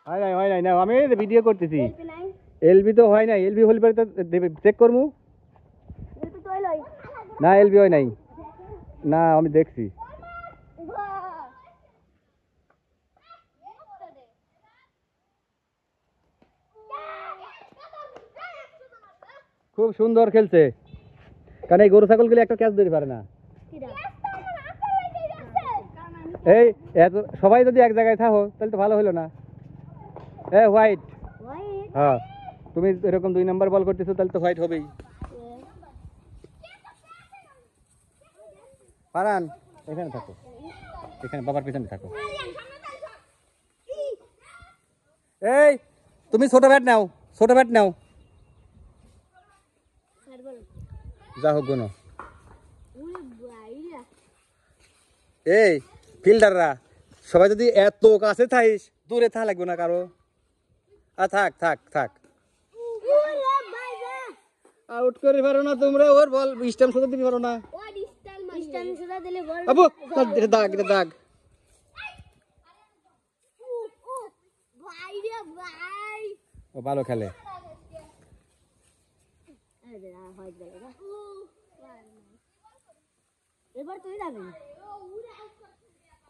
হয় নাই না আমি ভিডিও করতেছি এলবি তো হয় নাই এলবি হল পরে তো চেক করমু না এলবি হয় নাই না আমি দেখছি খুব সুন্দর খেলছে কারণ এই গরু ছাগলগুলি একটা ক্যাচ ধরে পারে না এই এত সবাই যদি এক জায়গায় থাকো তাহলে তো ভালো হলো না হোয়াইট হ্যাঁ তুমি এরকম 2 নাম্বার বল করতেছো তাহলে তো হোয়াইট হবেই ফারহান এখানে থাকো এখানে বাবার পিছনে থাকো এই তুমি ছোট ব্যাট নাও যা হোক গুনো এই ফিল্ডাররা সবাই যদি এত কাছে থাইস দূরে থাকা লাগবে না কারো আর থাক আউট করে পারো না তোমরা ওর বল স্ট্যাম্প শুধু দিতে পারো না আবু এটা দাগ ও ভালো খেলে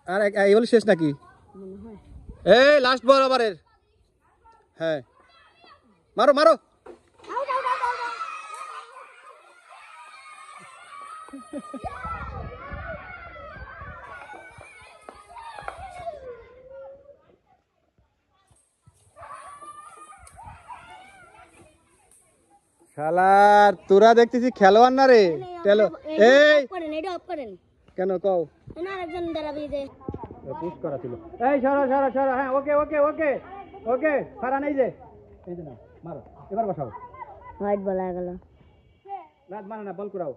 আর এই বল শেষ নাকি এই লাস্ট বল ওভারের হ্যাঁ মারো শালার তোরা দেখতেছি খেলোয়াড় না রে এই কেন কও পুশ করা ছিল এই সরো হ্যাঁ ওকে ফারহান এই যে না মারো এবার বসাও হোয়াইট বল হয়ে গেল রাত মারো না বল করাও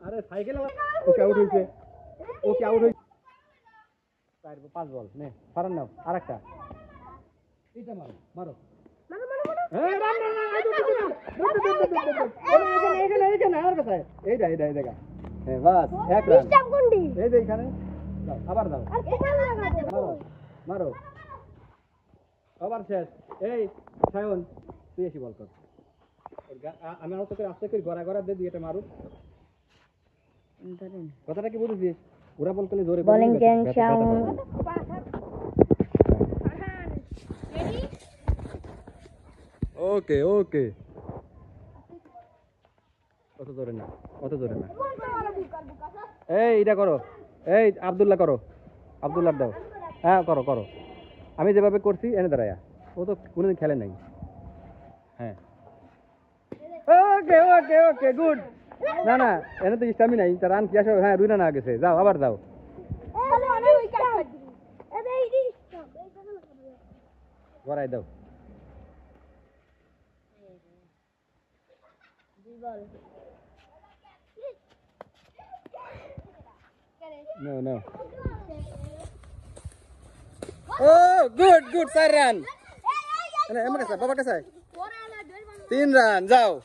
আরে সাইকেল ওকে আউট হইছে 5 বল নে ফারহান নাও আরেকটা এটা মারো এই রান এখানে আর কোথায় এই দেখা বাস এক রান স্টাম্প কোনটি এই যে এখানে দাও আবার দাও মারো আবার শেষ এই সায়ন তুই এসে বল কর আমি আর তোকে আস্তে করে গড়া দিয়ে এটা মারু কথাটা কি বুঝছিস ওরা বল করলে জোরে বোলিং টেনশন ওকে অত জোরে না এই এটা করো এই আব্দুল্লাহ দাও হ্যাঁ করো আমি যেভাবে করছি এনে দাঁড়ায়া ও তো কোনোদিন খেলে নাই হ্যাঁ ওকে গুড না এনে তো স্টামি নাই তার রান কি আসে হ্যাঁ 2 রান গেছে যাও আবার যাও গড়াই দাও No. Oh, good, 4 run. Emang kasih, Bapak kasih. 3 run, jauh.